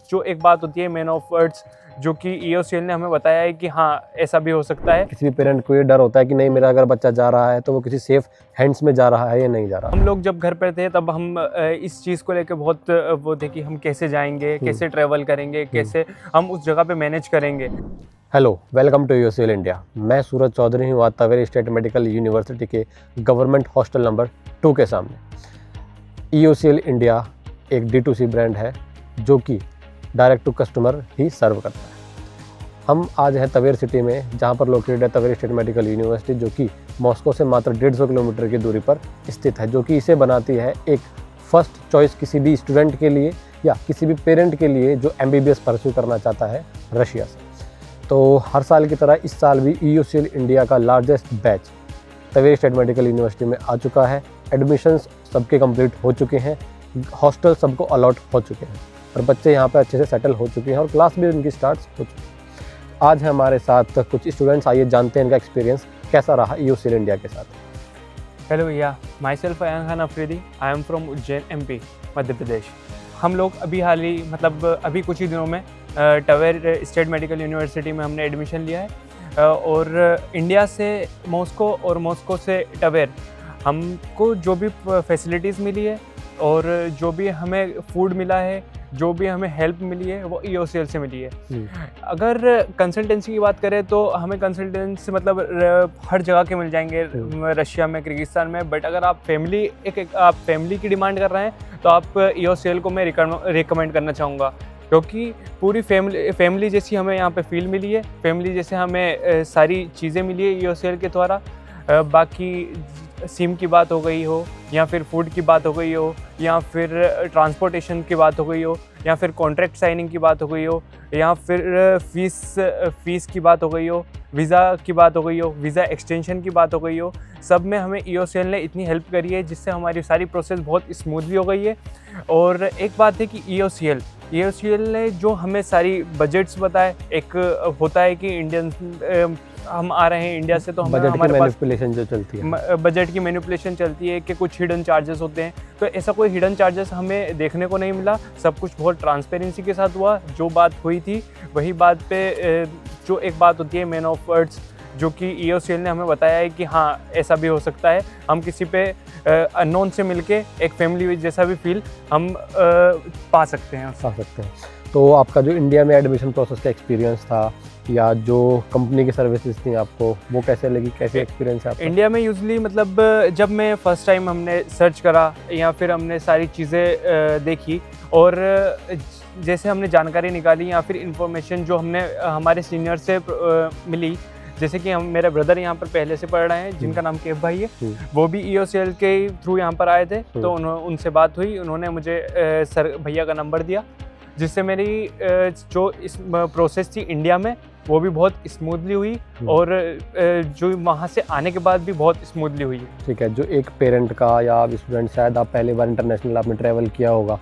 जो एक बात होती है मैन ऑफ वर्ड्स, जो कि EOCL ने हमें बताया है कि हाँ ऐसा भी हो सकता है। किसी भी पेरेंट को ये डर होता है कि नहीं, मेरा अगर बच्चा जा रहा है तो वो किसी सेफ हैंड्स में जा रहा है या नहीं जा रहा। हम लोग जब घर पर थे तब हम इस चीज़ को लेकर बहुत वो थे कि हम कैसे जाएंगे, कैसे ट्रैवल करेंगे, कैसे हम उस जगह पे मैनेज करेंगे। Hello, welcome to EOCL India. मैं सूरज चौधरी हूँ, तवेरी स्टेट मेडिकल यूनिवर्सिटी के गवर्नमेंट हॉस्टल नंबर 2 के सामने। EOCL इंडिया एक D2C ब्रांड है जो कि डायरेक्ट टू कस्टमर ही सर्व करता है। हम आज हैं तवेर सिटी में, जहाँ पर लोकेटेड है तवेरी स्टेट मेडिकल यूनिवर्सिटी, जो कि मॉस्को से मात्र 150 किलोमीटर की दूरी पर स्थित है, जो कि इसे बनाती है एक फर्स्ट चॉइस किसी भी स्टूडेंट के लिए या किसी भी पेरेंट के लिए जो MBBS परस्यू करना चाहता है रशिया से। तो हर साल की तरह इस साल भी EOCL इंडिया का लार्जेस्ट बैच तवेरी स्टेट मेडिकल यूनिवर्सिटी में आ चुका है। एडमिशन्स सबके कंप्लीट हो चुके हैं, हॉस्टल सबको अलॉट हो चुके हैं और बच्चे यहाँ पे अच्छे से सेटल हो चुके हैं और क्लास भी उनकी स्टार्ट हो चुकी है। आज है हमारे साथ कुछ स्टूडेंट्स, आइए जानते हैं इनका एक्सपीरियंस कैसा रहा EOCL इंडिया के साथ। हेलो भैया, myself Ayan Khan Afridi, I am from Ujjain MP Madhya Pradesh. हम लोग अभी कुछ ही दिनों में तवेर स्टेट मेडिकल यूनिवर्सिटी में हमने एडमिशन लिया है और इंडिया से मॉस्को और मॉस्को से तवेर हमको जो भी फैसिलिटीज़ मिली है और जो भी हमें फूड मिला है, जो भी हमें हेल्प मिली है, वो EOCL से मिली है। अगर कंसल्टेंसी की बात करें तो हमें कंसल्टेंसी हर जगह के मिल जाएंगे, रशिया में, किर्गिस्तान में। बट अगर आप आप फैमिली की डिमांड कर रहे हैं तो आप EOCL को मैं रिकमेंड करना चाहूँगा, क्योंकि पूरी फैमिली जैसी हमें यहाँ पे फील मिली है, फैमिली जैसे हमें सारी चीज़ें मिली है EOCL के द्वारा। बाकी सिम की बात हो गई हो, या फिर फूड की बात हो गई हो, या फिर ट्रांसपोर्टेशन की बात हो गई हो, या फिर कॉन्ट्रैक्ट साइनिंग की बात हो गई हो, या फिर फीस की बात हो गई हो, वीज़ा की बात हो गई हो, वीज़ा एक्सटेंशन की बात हो गई हो, सब में हमें EOCL ने इतनी हेल्प करी है जिससे हमारी सारी प्रोसेस बहुत स्मूथली हो गई है। और एक बात है कि EOCL ने जो हमें सारी बजट्स बताए, एक होता है कि इंडियन हम आ रहे हैं इंडिया से तो हमें हमारे पास मैनिपुलेशन जो चलती है, बजट की मैनिपुलेशन चलती है कि कुछ हिडन चार्जेस होते हैं, तो ऐसा कोई हिडन चार्जेस हमें देखने को नहीं मिला। सब कुछ बहुत ट्रांसपेरेंसी के साथ हुआ। जो बात हुई थी वही बात पे जो एक बात होती है मैन ऑफ वर्ड्स, जो कि EOCL ने हमें बताया है कि हाँ ऐसा भी हो सकता है। हम किसी पे अननोन से मिलके एक फैमिली जैसा भी फील हम पा सकते हैं। तो आपका जो इंडिया में एडमिशन प्रोसेस का एक्सपीरियंस था या जो कंपनी की सर्विसेज थी आपको, वो कैसे लगी, कैसे एक्सपीरियंस है आपका? इंडिया में यूजली जब मैं फर्स्ट टाइम हमने सर्च करा या फिर हमने सारी चीज़ें देखी और जैसे हमने जानकारी निकाली या फिर इंफॉर्मेशन जो हमने हमारे सीनियर से मिली, जैसे कि मेरे ब्रदर यहाँ पर पहले से पढ़ रहे हैं जिनका नाम केफ भाई है, वो भी EOCL के थ्रू यहाँ पर आए थे। तो उनसे बात हुई, उन्होंने मुझे सर भैया का नंबर दिया, जिससे मेरी जो इस प्रोसेस थी इंडिया में वो भी बहुत स्मूथली हुई और जो वहाँ से आने के बाद भी बहुत स्मूथली हुई। ठीक है, जो एक पेरेंट का या स्टूडेंट, शायद आप पहली बार इंटरनेशनल आपने ट्रैवल किया होगा,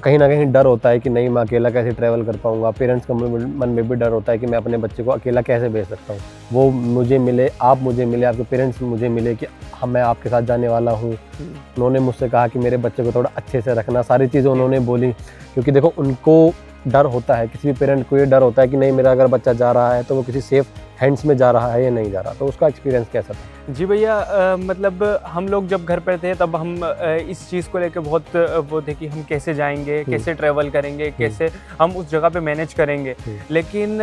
कहीं ना कहीं डर होता है कि नहीं मैं अकेला कैसे ट्रैवल कर पाऊंगा। पेरेंट्स का मन में भी डर होता है कि मैं अपने बच्चे को अकेला कैसे भेज सकता हूँ। वो मुझे मिले, आप मुझे मिले, आपके पेरेंट्स मुझे मिले कि हाँ मैं आपके साथ जाने वाला हूँ। उन्होंने मुझसे कहा कि मेरे बच्चे को थोड़ा अच्छे से रखना, सारी चीज़ें उन्होंने बोली, क्योंकि देखो उनको डर होता है, किसी भी पेरेंट को ये डर होता है कि नहीं, मेरा अगर बच्चा जा रहा है तो वो किसी सेफ हैंड्स में जा रहा है या नहीं जा रहा। तो उसका एक्सपीरियंस कैसा था? जी भैया, हम लोग जब घर पर थे तब हम इस चीज़ को लेकर बहुत वो थे कि हम कैसे जाएंगे, कैसे ट्रैवल करेंगे, कैसे हम उस जगह पे मैनेज करेंगे। लेकिन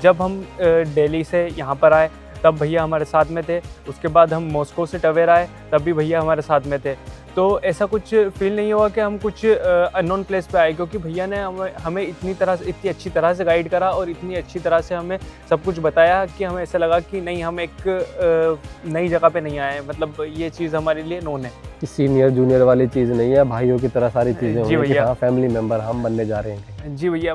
जब हम दिल्ली से यहाँ पर आए तब भैया हमारे साथ में थे। उसके बाद हम मॉस्को से तवेर आए तब भी भैया हमारे साथ में थे। तो ऐसा कुछ फील नहीं हुआ कि हम कुछ अननोन प्लेस पे आए, क्योंकि भैया ने हमें इतनी अच्छी तरह से गाइड करा और इतनी अच्छी तरह से हमें सब कुछ बताया कि हमें ऐसा लगा कि नहीं, हम एक नई जगह पे नहीं आए, ये चीज़ हमारे लिए नोन है। सीनियर जूनियर वाली चीज़ नहीं है, भाइयों की तरह सारी चीज़ें जी भैया, फैमिली मेम्बर हम बनने जा रहे हैं। जी भैया,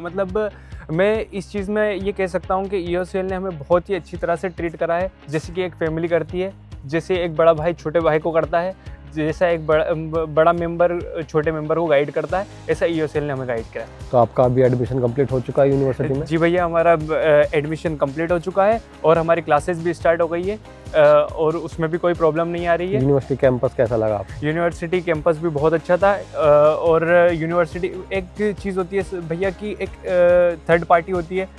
मैं इस चीज़ में ये कह सकता हूँ कि EOCL ने हमें बहुत ही अच्छी तरह से ट्रीट करा है, जैसे कि एक फैमिली करती है, जैसे एक बड़ा भाई छोटे भाई को करता है, जैसा एक बड़ा मेंबर छोटे मेंबर को गाइड करता है, ऐसा EOCL ने हमें गाइड किया है। तो आपका अभी एडमिशन कंप्लीट हो चुका है यूनिवर्सिटी में? जी भैया, हमारा एडमिशन कंप्लीट हो चुका है और हमारी क्लासेस भी स्टार्ट हो गई है और उसमें भी कोई प्रॉब्लम नहीं आ रही है। यूनिवर्सिटी कैंपस कैसा लगा आपको? यूनिवर्सिटी कैंपस भी बहुत अच्छा था और यूनिवर्सिटी एक चीज़ होती है भैया कि एक थर्ड पार्टी होती है,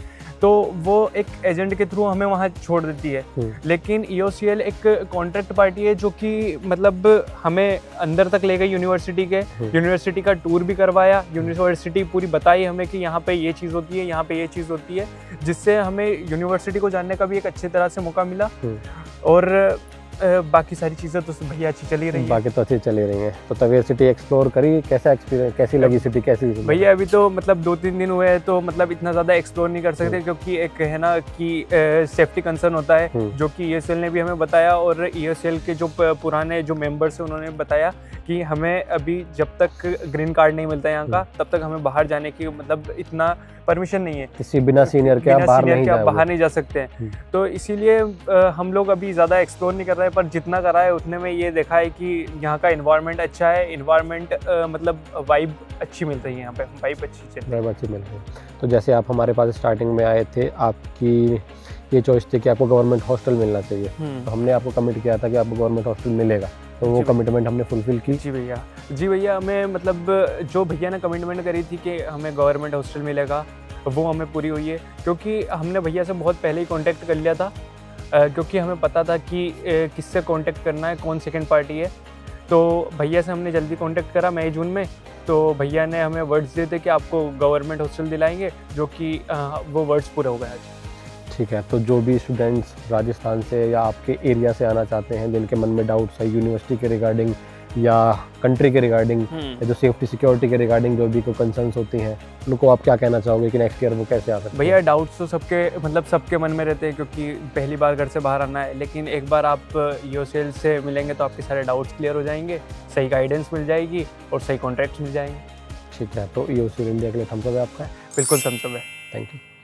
तो वो एक एजेंट के थ्रू हमें वहाँ छोड़ देती है, लेकिन EOCL एक कॉन्ट्रैक्ट पार्टी है जो कि मतलब हमें अंदर तक ले गई यूनिवर्सिटी के, यूनिवर्सिटी का टूर भी करवाया, यूनिवर्सिटी पूरी बताई हमें कि यहाँ पे ये चीज़ होती है, यहाँ पे ये चीज़ होती है, जिससे हमें यूनिवर्सिटी को जानने का भी एक अच्छी तरह से मौका मिला। और बाकी सारी चीज़ें तो भैया अच्छी चली रही है। बाकी तो अच्छी चली रही हैं। तो तवेर सिटी एक्सप्लोर करी, कैसा एक्सपीरियंस, कैसी लगी सिटी, कैसी? भैया अभी तो मतलब 2-3 दिन हुए हैं, तो मतलब इतना ज़्यादा एक्सप्लोर नहीं कर सकते, क्योंकि एक है ना कि सेफ्टी कंसर्न होता है, जो कि EOCL ने भी हमें बताया और EOCL के जो पुराने जो मेंबर्स हैं उन्होंने बताया कि हमें अभी जब तक ग्रीन कार्ड नहीं मिलता है यहाँ का, तब तक हमें बाहर जाने की मतलब इतना परमिशन नहीं है, किसी बिना सीनियर के आप बाहर नहीं जा सकते हैं। तो इसीलिए हम लोग अभी ज़्यादा एक्सप्लोर नहीं कर रहे हैं, पर जितना करा है उतने में ये देखा है कि यहाँ का इन्वायरमेंट अच्छा है, इन्वायरमेंट मतलब वाइब अच्छी मिल रही है, यहाँ पे वाइब अच्छी चल रही है। अच्छी मिल रही है। तो जैसे आप हमारे पास स्टार्टिंग में आए थे, आपकी ये चॉइस थी कि आपको गवर्नमेंट हॉस्टल मिलना चाहिए, तो हमने आपको कमिट किया था कि आपको गवर्नमेंट हॉस्टल मिलेगा, तो वो कमिटमेंट हमने फुलफिल की। जी भैया, हमें मतलब जो भैया ने कमिटमेंट करी थी कि हमें गवर्नमेंट हॉस्टल मिलेगा, वो हमें पूरी हुई है, क्योंकि हमने भैया से बहुत पहले ही कांटेक्ट कर लिया था, क्योंकि हमें पता था कि किससे कांटेक्ट करना है, कौन सेकंड पार्टी है। तो भैया से हमने जल्दी कांटेक्ट करा मई जून में, तो भैया ने हमें वर्ड्स दिए थे कि आपको गवर्नमेंट हॉस्टल दिलाएंगे, जो कि वो वर्ड्स पूरे हो गए आज। ठीक है, तो जो भी स्टूडेंट्स राजस्थान से या आपके एरिया से आना चाहते हैं, जिनके मन में डाउट्स है यूनिवर्सिटी के रिगार्डिंग या कंट्री के रिगार्डिंग या जो सेफ्टी सिक्योरिटी के रिगार्डिंग जो भी कोई कंसर्न्स होती हैं, उनको आप क्या कहना चाहोगे कि नेक्स्ट ईयर वो कैसे आ सकते हैं? भैया डाउट्स तो सबके मन में रहते हैं, क्योंकि पहली बार घर से बाहर आना है, लेकिन एक बार आप EOCL से मिलेंगे तो आपके सारे डाउट्स क्लियर हो जाएंगे, सही गाइडेंस मिल जाएगी और सही कॉन्ट्रैक्ट्स मिल जाएंगे। ठीक है, तो EOCL इंडिया के लिए थम्स अप है आपका? बिल्कुल थम्स अप है। Thank you.